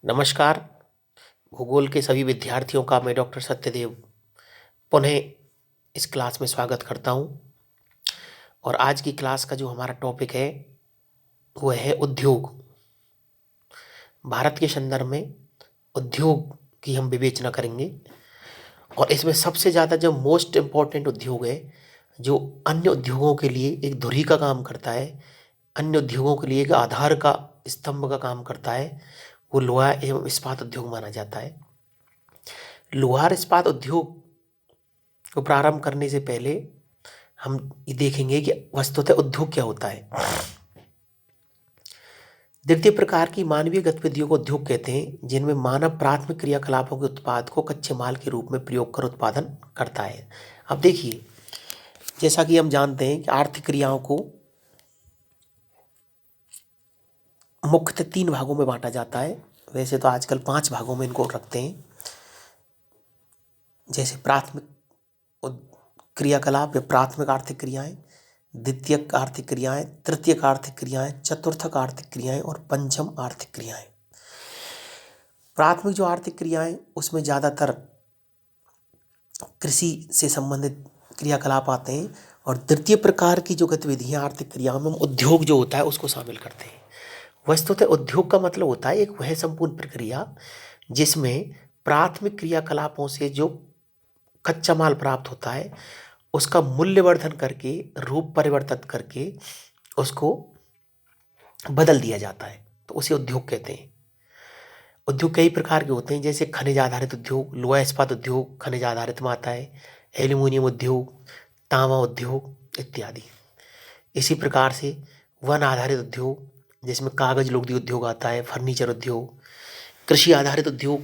नमस्कार। भूगोल के सभी विद्यार्थियों का मैं डॉक्टर सत्यदेव पुनः इस क्लास में स्वागत करता हूं। और आज की क्लास का जो हमारा टॉपिक है वह है उद्योग। भारत के संदर्भ में उद्योग की हम विवेचना करेंगे। और इसमें सबसे ज़्यादा जो मोस्ट इम्पॉर्टेंट उद्योग है, जो अन्य उद्योगों के लिए एक धुरी का काम करता है, अन्य उद्योगों के लिए एक आधार का स्तंभ का काम करता है, वो लोहा एवं इस्पात उद्योग माना जाता है। लोहार इस्पात उद्योग को प्रारंभ करने से पहले हम ये देखेंगे कि वस्तुतः उद्योग क्या होता है। द्वितीय प्रकार की मानवीय गतिविधियों को उद्योग कहते हैं, जिनमें मानव प्राथमिक क्रियाकलापों के उत्पाद को कच्चे माल के रूप में प्रयोग कर उत्पादन करता है। अब देखिए, जैसा कि हम जानते हैं कि आर्थिक क्रियाओं को मुख्यतः 3 भागों में बांटा जाता है। वैसे तो आजकल 5 भागों में इनको रखते हैं, जैसे प्राथमिक क्रियाकलाप या प्राथमिक आर्थिक क्रियाएं, द्वितीयक आर्थिक क्रियाएं, तृतीयक आर्थिक क्रियाएं, चतुर्थक आर्थिक क्रियाएं और पंचम आर्थिक क्रियाएं। प्राथमिक जो आर्थिक क्रियाएं उसमें ज़्यादातर कृषि से संबंधित क्रियाकलाप आते हैं। और द्वितीय प्रकार की जो गतिविधियां आर्थिक क्रियाओं में उद्योग जो होता है उसको शामिल करते हैं। वस्तुतः उद्योग का मतलब होता है एक वह संपूर्ण प्रक्रिया जिसमें प्राथमिक क्रियाकलापों से जो कच्चा माल प्राप्त होता है उसका मूल्यवर्धन करके, रूप परिवर्तित करके उसको बदल दिया जाता है, तो उसे उद्योग कहते हैं। उद्योग कई प्रकार के होते हैं, जैसे खनिज आधारित उद्योग, लोहा इस्पात उद्योग खनिज आधारित में आता है, एल्यूमिनियम उद्योग, तांबा उद्योग इत्यादि। इसी प्रकार से वन आधारित उद्योग, जिसमें कागज लुगदी उद्योग आता है, फर्नीचर उद्योग। कृषि आधारित उद्योग,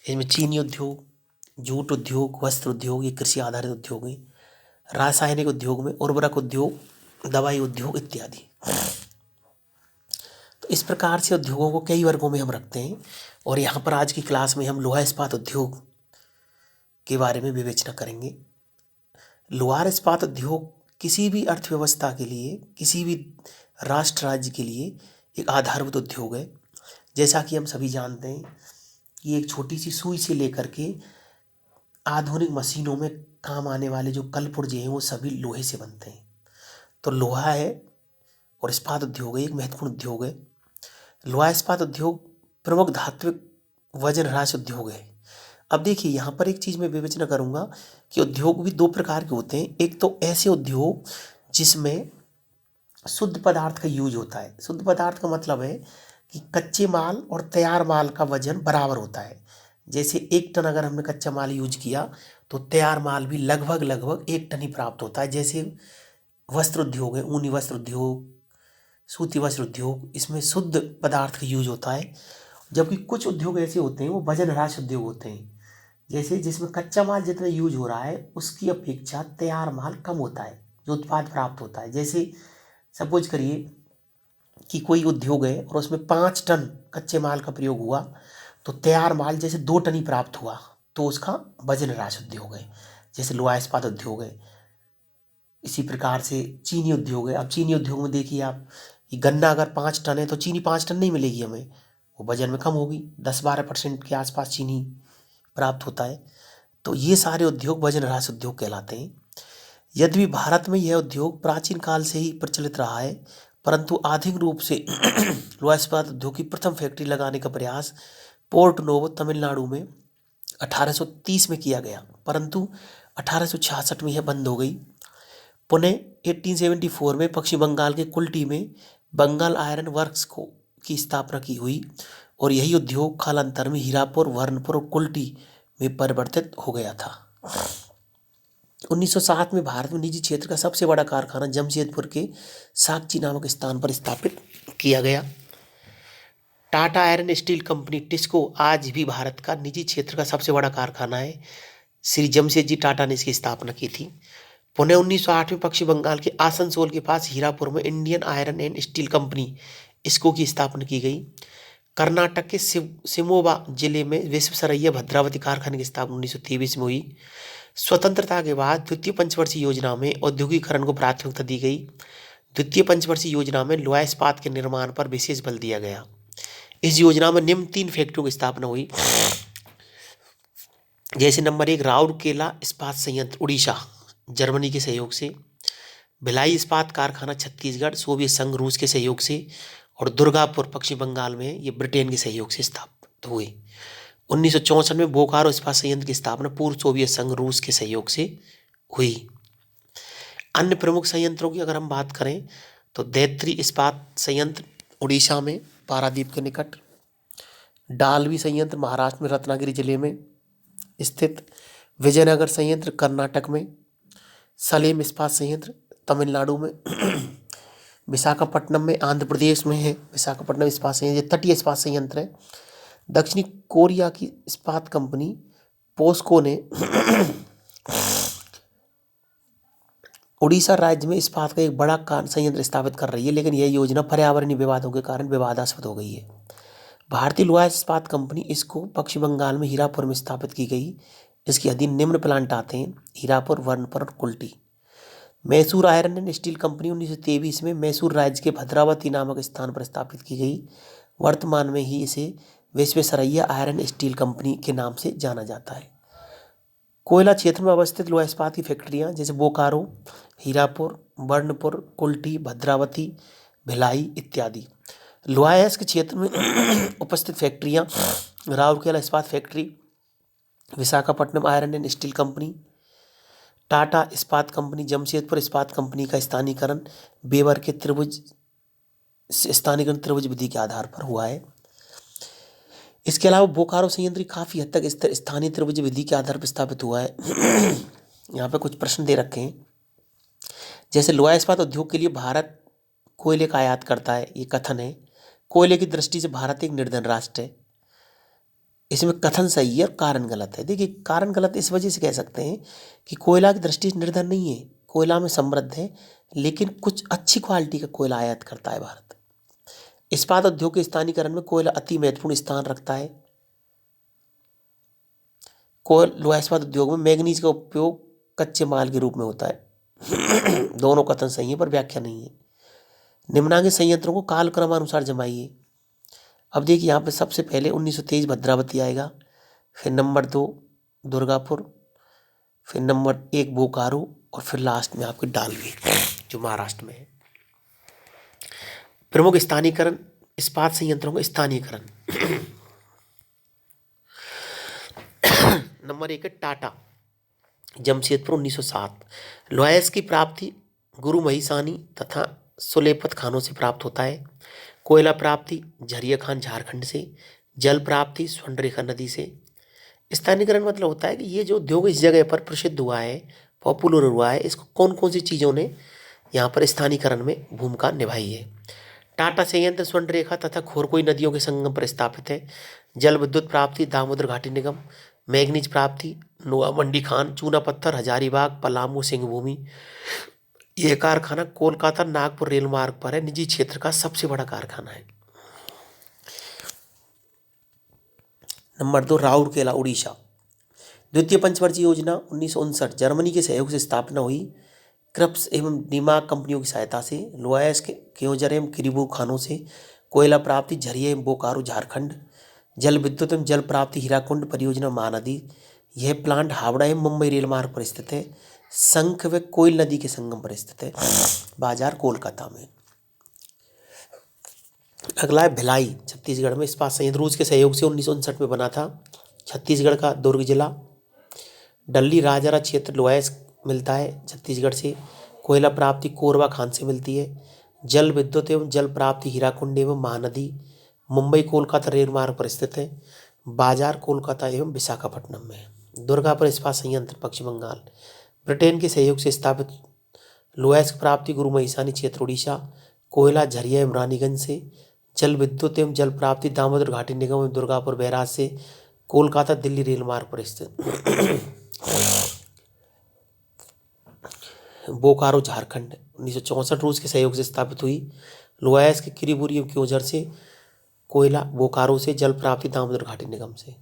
इसमें चीनी उद्योग, जूट उद्योग, वस्त्र उद्योग, ये कृषि आधारित उद्योग हैं। रासायनिक उद्योग में उर्वरक उद्योग, दवाई उद्योग इत्यादि। तो इस प्रकार से उद्योगों को कई वर्गों में हम रखते हैं। और यहाँ पर आज की क्लास में हम लोहा इस्पात उद्योग के बारे में विवेचना करेंगे। लोहार इस्पात उद्योग किसी भी अर्थव्यवस्था के लिए, किसी भी राष्ट्र राज्य के लिए एक आधारभूत उद्योग है। जैसा कि हम सभी जानते हैं कि एक छोटी सी सुई से लेकर के आधुनिक मशीनों में काम आने वाले जो कल पुर्जे हैं वो सभी लोहे से बनते हैं। तो लोहा है और इस्पात उद्योग एक महत्वपूर्ण उद्योग है। लोहा इस्पात उद्योग प्रमुख धात्विक वजन ह्रास उद्योग है। अब देखिए, यहाँ पर एक चीज़ मैं विवेचना करूँगा कि उद्योग भी 2 प्रकार के होते हैं। एक तो ऐसे उद्योग जिसमें शुद्ध पदार्थ का यूज होता है। शुद्ध पदार्थ का मतलब है कि कच्चे माल और तैयार माल का वजन बराबर होता है। जैसे 1 टन अगर हमने कच्चा माल यूज किया तो तैयार माल भी लगभग 1 टन ही प्राप्त होता है। जैसे वस्त्र उद्योग है, ऊनी वस्त्र उद्योग, सूती वस्त्र उद्योग, इसमें शुद्ध पदार्थ का यूज होता है। जबकि कुछ उद्योग ऐसे होते हैं वो वजन ह्रास उद्योग होते हैं, जैसे जिसमें कच्चा माल जितना यूज हो रहा है उसकी अपेक्षा तैयार माल कम होता है, जो उत्पाद प्राप्त होता है। जैसे सपोज करिए कि कोई उद्योग है और उसमें 5 टन कच्चे माल का प्रयोग हुआ, तो तैयार माल जैसे 2 टन ही प्राप्त हुआ, तो उसका वजन ह्रास उद्योग है। जैसे लोहा इस्पात उद्योग है। इसी प्रकार से चीनी उद्योग है। अब चीनी उद्योग में देखिए आप, ये गन्ना अगर 5 टन है तो चीनी 5 टन नहीं मिलेगी हमें, वो वजन में कम होगी, 10-12% के आसपास चीनी प्राप्त होता है। तो ये सारे उद्योग वजन ह्रास उद्योग कहलाते हैं। यद्यपि भारत में यह उद्योग प्राचीन काल से ही प्रचलित रहा है, परंतु आधुनिक रूप से लोहा इस्पात उद्योग की प्रथम फैक्ट्री लगाने का प्रयास पोर्ट नोवो तमिलनाडु में 1830 में किया गया, परंतु 1866 में यह बंद हो गई। पुनः 1874 में पश्चिम बंगाल के कुल्टी में बंगाल आयरन वर्क्स की स्थापना की हुई और यही उद्योग कालांतर में हीरापुर, वर्णपुर और कुल्टी में परिवर्तित हो गया था। 1907 में भारत में निजी क्षेत्र का सबसे बड़ा कारखाना जमशेदपुर के साकची नामक स्थान पर स्थापित किया गया। Tata iron steel company TISCO आज भी भारत का निजी क्षेत्र का सबसे बड़ा कारखाना है। श्री जमशेदजी टाटा ने इसकी स्थापना की थी। पुणे 1908 में पश्चिम बंगाल के आसनसोल के पास हीरापुर में Indian iron and steel company इसको की स्थापना की गई। कर्नाटक के शिमोगा जिले में विश्वेश्वरैया भद्रावती कारखाने की स्थापना 1923 में हुई। स्वतंत्रता के बाद द्वितीय पंचवर्षीय योजना में औद्योगिकरण को प्राथमिकता दी गई। द्वितीय पंचवर्षीय योजना में लोहा इस्पात के निर्माण पर विशेष बल दिया गया। इस योजना में निम्न 3 फैक्ट्रियों की स्थापना हुई। जैसे नंबर 1 राउरकेला इस्पात संयंत्र उड़ीसा जर्मनी के सहयोग से, भिलाई इस्पात कारखाना छत्तीसगढ़ सोवियत संघ रूस के सहयोग से, और दुर्गापुर पश्चिम बंगाल में ये ब्रिटेन के सहयोग से स्थापित हुए। 1964 में बोकारो इस्पात संयंत्र की स्थापना पूर्व सोवियत संघ रूस के सहयोग से हुई। अन्य प्रमुख संयंत्रों की अगर हम बात करें तो दैत्री इस्पात संयंत्र उड़ीसा में पारादीप के निकट, डालवी संयंत्र महाराष्ट्र में रत्नागिरी जिले में स्थित, विजयनगर संयंत्र कर्नाटक में, सलेम इस्पात संयंत्र तमिलनाडु में, विशाखापट्टनम में आंध्र प्रदेश में है विशाखापट्टनम इस्पात संयंत्र, तटीय इस्पात संयंत्र है। दक्षिणी कोरिया की इस्पात कंपनी पोस्को ने उड़ीसा राज्य में इस्पात का एक बड़ा संयंत्र स्थापित कर रही है, लेकिन यह योजना पर्यावरणीय विवादों के कारण विवादास्पद हो गई है। भारतीय लोहा इस्पात कंपनी इसको पश्चिम बंगाल में हीरापुर में स्थापित की गई। इसके अधीन निम्न प्लांट आते हैं: हीरापुर, वर्णपुर और Kulti. Mysore iron and steel company 1923 में मैसूर राज्य के भद्रावती नामक स्थान पर स्थापित की गई। वर्तमान में ही इसे विश्वेश्वरैया आयरन स्टील कंपनी के नाम से जाना जाता है। कोयला क्षेत्र में अवस्थित लोहा इस्पात की फैक्ट्रियां जैसे बोकारो, हीरापुर, वर्णपुर, कुल्टी, भद्रावती, भिलाई इत्यादि। लोहा अयस्क क्षेत्र में उपस्थित फैक्ट्रियां राउरकेला इस्पात factory, Visakhapatnam iron and steel company, Tata इस्पात कंपनी, जमशेदपुर इस्पात कंपनी का स्थानीयकरण बेवर के त्रिभुज विधि के आधार पर हुआ है। इसके अलावा बोकारो संयंत्र काफ़ी हद तक स्थानीय त्रिभुज विधि के आधार पर स्थापित हुआ है। यहाँ पे कुछ प्रश्न दे रखे हैं, जैसे लोहा इस्पात उद्योग के लिए भारत कोयले का आयात करता है, ये कथन है। कोयले की दृष्टि से भारत एक निर्धन राष्ट्र है। इसमें कथन सही है और कारण गलत है। देखिए, कारण गलत इस वजह से कह सकते हैं कि कोयला की दृष्टि से निर्धन नहीं है, कोयला में समृद्ध है, लेकिन कुछ अच्छी क्वालिटी का कोयला आयात करता है भारत। इस्पात उद्योग के स्थानीयकरण में कोयला अति महत्वपूर्ण स्थान रखता है। लोहा इस्पात उद्योग में मैग्नीज का उपयोग कच्चे माल के रूप में होता है। दोनों कथन सही है पर व्याख्या नहीं है। निम्नांकित संयंत्रों को कालक्रमानुसार जमाइए। अब देखिए, यहाँ पे सबसे पहले 1923 भद्रावती आएगा, फिर नंबर 2 दुर्गापुर, फिर नंबर 1 बोकारो, और फिर लास्ट में आपके डालवी जो महाराष्ट्र में है। प्रमुख स्थानीयकरण इस्पात संयंत्रों का स्थानीयकरण। नंबर 1 है टाटा जमशेदपुर 1907। लोहा अयस्क की प्राप्ति गुरु महिसानी तथा सुलेपत खानों से प्राप्त होता है। कोयला प्राप्ति झरिया खान झारखंड से। जल प्राप्ति स्वर्णरेखा नदी से। स्थानीयकरण मतलब होता है कि ये जो उद्योग इस जगह पर प्रसिद्ध हुआ है, पॉपुलर हुआ है, इसको कौन कौन सी चीज़ों ने यहाँ पर स्थानीयकरण में भूमिका निभाई है। टाटा संयंत्र स्वर्णरेखा तथा खोरकोई नदियों के संगम पर स्थापित है। जल विद्युत प्राप्ति दामोदर घाटी निगम। मैग्नीज प्राप्ति नोआ मंडी खान, चूना पत्थर हजारीबाग, पलामू, सिंहभूमि। यह कारखाना कोलकाता नागपुर रेल मार्ग पर है, निजी क्षेत्र का सबसे बड़ा कारखाना है। नंबर 2 राउरकेला उड़ीसा। द्वितीय पंचवर्षीय योजना 1959 जर्मनी के सहयोग से स्थापना हुई। क्रिप्स एवं दिमाग कंपनियों की सहायता से। लोहा अयस्क केओंझर एवं किरीबुर खानों से। कोयला प्राप्ति झरिया एवं बोकारो झारखंड। जल विद्युत एवं जल प्राप्ति हीराकुंड परियोजना महानदी। यह प्लांट हावड़ा एवं मुंबई रेल मार्ग पर स्थित है। शंख व कोयल नदी के संगम पर स्थित है। बाजार कोलकाता में। अगला है भिलाई छत्तीसगढ़ में इस्पात संयंत्र रूस के सहयोग से 1959 में बना था। छत्तीसगढ़ का दुर्ग जिला। डल्ली राजरा क्षेत्र लोहा अयस्क मिलता है छत्तीसगढ़ से। कोयला प्राप्ति कोरबा खान से मिलती है। जल विद्युत एवं जल प्राप्ति हीराकुंड एवं महानदी मुंबई कोलकाता रेल मार्ग पर स्थित है। बाजार कोलकाता एवं विशाखापट्टनम में है। दुर्गापुर इस्पात संयंत्र पश्चिम बंगाल। ब्रिटेन के सहयोग से स्थापित। लोहा अयस्क प्राप्ति गुरु महिसानी क्षेत्र उड़ीसा। कोयला झरिया एवं रानीगंज से। जल विद्युत एवं जल प्राप्ति दामोदर घाटी निगम एवं दुर्गापुर बैराज से। कोलकाता दिल्ली रेल मार्ग पर स्थित। बोकारो झारखंड 1964 रूस के सहयोग से स्थापित हुई। लोहा अयस्क किरीबुरी एवं केओंझर से। कोयला बोकारो से। जल प्राप्ति दामोदर घाटी निगम से।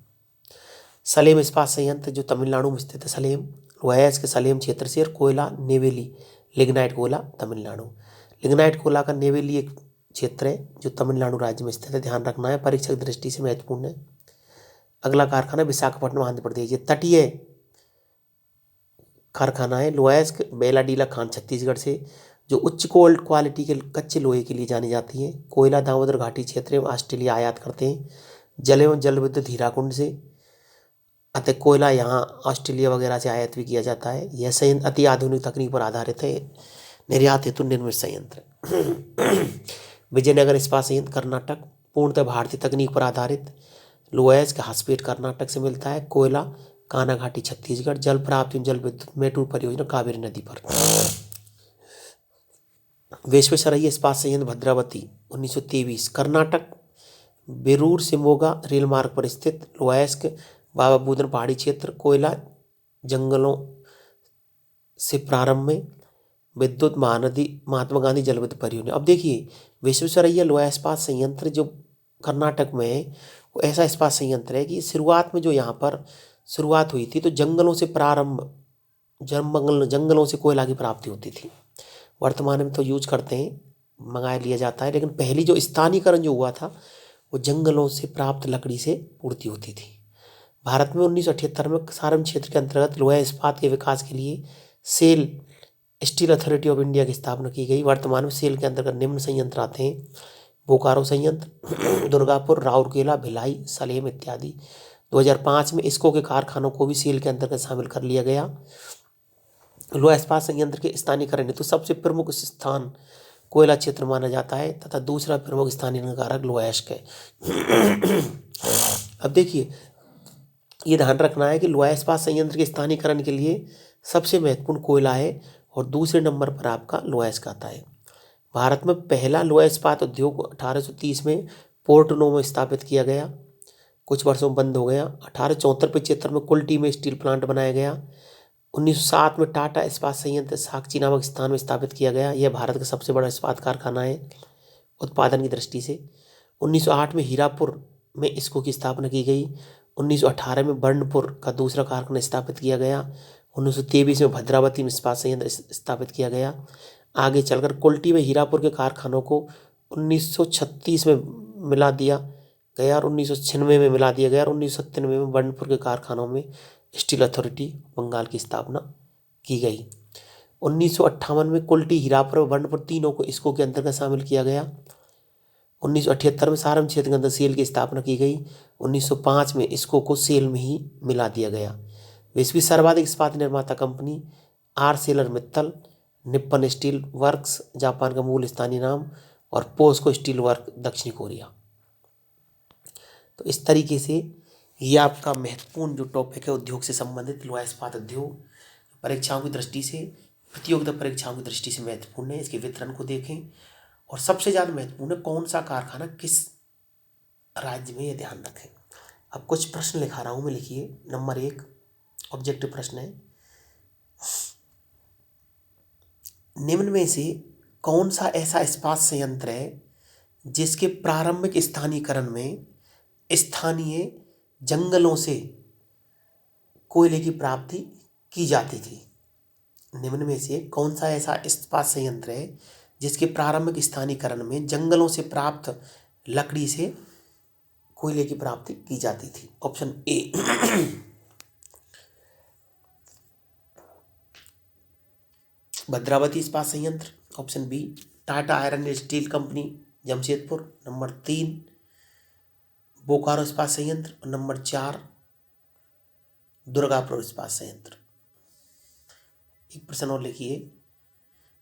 सलेम इस्पात संयंत्र जो तमिलनाडु में स्थित है सलेम। लोहा अयस्क सलेम क्षेत्र से। और कोयला नेवेली लिग्नाइट कोयला तमिलनाडु। लिग्नाइट कोयला का नेवेली एक क्षेत्र है जो तमिलनाडु राज्य में स्थित है, ध्यान रखना है, परीक्षा की दृष्टि से महत्वपूर्ण है। अगला कारखाना विशाखापट्टनम आंध्र प्रदेश, ये तटीय कारखाना है। लोहायस्क बेलाडीला खान छत्तीसगढ़ से, जो उच्च कोल्ड क्वालिटी के कच्चे लोहे के लिए जानी जाती है। कोयला दामोदर घाटी क्षेत्र एवं ऑस्ट्रेलिया आयात करते हैं। जल एवं जल विद्युत हीराकुंड से, अतः कोयला यहाँ ऑस्ट्रेलिया वगैरह से आयात भी किया जाता है। यह संयंत्र अति आधुनिक तकनीक पर आधारित है, निर्यात हेतु निर्मित संयंत्र। विजयनगर इस्पात संयंत्र कर्नाटक, पूर्णतः भारतीय तकनीक पर आधारित। लोहायस्क हासपेट कर्नाटक से मिलता है। कोयला कानाघाटी छत्तीसगढ़। जल प्राप्त एवं जल विद्युत मेट्रो परियोजना कावेरी नदी पर। विश्वेश्वरैया इस्पात संयंत्र भद्रावती 1923 कर्नाटक, बेरूर शिमोगा रेल मार्ग पर स्थित। लोहायस्क बाबा बुदन पहाड़ी क्षेत्र। कोयला जंगलों से प्रारंभ में। विद्युत महानदी महात्मा गांधी जल विद्युत परियोजना। अब देखिए, विश्वेश्वरैया लोहा इस्पात संयंत्र जो कर्नाटक में है, वो ऐसा इस्पात संयंत्र है कि शुरुआत में जो यहाँ पर शुरुआत हुई थी तो जंगलों से प्रारंभ, जंगलों से कोयला की प्राप्ति होती थी। वर्तमान में तो यूज करते हैं, मंगा लिया जाता है, लेकिन पहली जो स्थानीयकरण जो हुआ था वो जंगलों से प्राप्त लकड़ी से पूर्ति होती थी। भारत में 1978 में सारण क्षेत्र के अंतर्गत लोहा इस्पात के विकास के लिए SAIL Steel Authority of India की स्थापना की गई। वर्तमान में सेल के अंतर्गत निम्न संयंत्र आते हैं: बोकारो संयंत्र, दुर्गापुर, राउरकेला, भिलाई, सलेम इत्यादि। 2005 में इसको के कारखानों को भी सेल के अंतर्गत शामिल कर लिया गया। लोहा इस्पात संयंत्र के स्थानीयकरण हेतु सबसे प्रमुख स्थान कोयला क्षेत्र माना जाता है तथा दूसरा प्रमुख स्थानीय कारक लोहायस्क है। अब देखिए, ये ध्यान रखना है कि लोहा इस्पात संयंत्र के स्थानीयकरण के लिए सबसे महत्वपूर्ण कोयला है और दूसरे नंबर पर आपका लोहायस्क आता है। भारत में पहला लोहा इस्पात उद्योग 1830 में पोर्ट नो में स्थापित किया गया, कुछ वर्षों में बंद हो गया। 1874-75 में कुल्टी में स्टील प्लांट बनाया गया। 1907 में टाटा इस्पात संयंत्र साकची नामक स्थान में स्थापित किया गया। यह भारत का सबसे बड़ा इस्पात कारखाना है उत्पादन की दृष्टि से। 1908 में हीरापुर में इसको की स्थापना की गई। 1918 में बर्नपुर का दूसरा कारखाना स्थापित किया गया। 1923 में भद्रावती में इस्पात संयंत्र स्थापित किया गया। आगे चलकर कुल्टी में हीरापुर के कारखानों को 1936 में मिला दिया गया और 1996 में मिला दिया गया और 1997 में बर्नपुर के कारखानों में स्टील अथॉरिटी बंगाल की स्थापना की गई। 1958 में कुल्टी, हीरापुर और बर्नपुर तीनों को इसको के अंतर्गत शामिल किया गया। 1978 में सारण क्षेत्र के अंदर सेल की स्थापना की गई। 1905 में इसको को सेल में ही मिला दिया गया। विश्व की सर्वाधिक इस्पात निर्माता company Arcelor Mittal, Nippon steel works Japan का मूल स्थानीय नाम, और पोस्को स्टील वर्क दक्षिण कोरिया। तो इस तरीके से ये आपका महत्वपूर्ण जो टॉपिक है उद्योग से संबंधित लोहा इस्पात उद्योग परीक्षाओं की दृष्टि से, प्रतियोगिता परीक्षाओं की दृष्टि से महत्वपूर्ण है। इसके वितरण को देखें और सबसे ज़्यादा महत्वपूर्ण है कौन सा कारखाना किस राज्य में, ये ध्यान रखें। अब कुछ प्रश्न लिखा रहा हूँ मैं, लिखिए। नंबर 1 ऑब्जेक्टिव प्रश्न है, निम्न में से कौन सा ऐसा इस्पात संयंत्र है जिसके प्रारंभिक स्थानीयकरण में स्थानीय जंगलों से कोयले की प्राप्ति की जाती थी। निम्न में से कौन सा ऐसा इस्पात संयंत्र है जिसके प्रारंभिक स्थानीयकरण में जंगलों से प्राप्त लकड़ी से कोयले की प्राप्ति की जाती थी। ऑप्शन ए भद्रावती इस्पात संयंत्र। Option B Tata iron and steel company Jamshedpur. Number 3 Bokaro इस्पात संयंत्र। और नंबर 4 दुर्गापुर इस्पात संयंत्र। एक प्रश्न और लिखिए,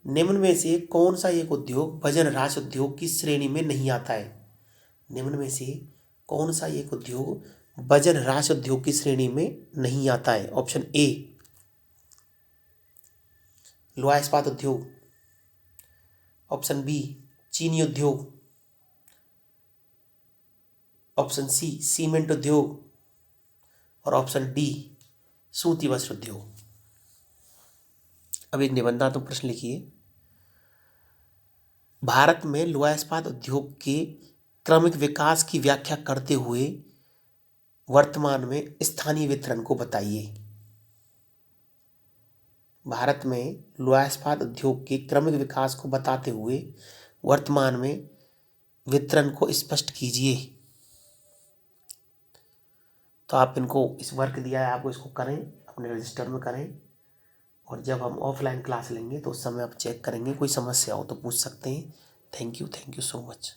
निम्न में से कौन सा एक उद्योग वजन ह्रास उद्योग की श्रेणी में नहीं आता है। निम्न में से कौन सा एक उद्योग वजन ह्रास उद्योग की श्रेणी में नहीं आता है। ऑप्शन ए लोहा इस्पात उद्योग। ऑप्शन बी चीनी उद्योग। ऑप्शन सी सीमेंट उद्योग। और ऑप्शन डी सूती वस्त्र उद्योग। अब एक निबंधात्मक प्रश्न लिखिए, भारत में लोहा इस्पात उद्योग के क्रमिक विकास की व्याख्या करते हुए वर्तमान में स्थानीय वितरण को बताइए। भारत में लोहा इस्पात उद्योग के क्रमिक विकास को बताते हुए वर्तमान में वितरण को स्पष्ट कीजिए। तो आप इनको इस वर्क दिया है आपको, इसको करें, अपने रजिस्टर में करें, और जब हम ऑफलाइन क्लास लेंगे तो उस समय आप चेक करेंगे, कोई समस्या हो तो पूछ सकते हैं। Thank you so much.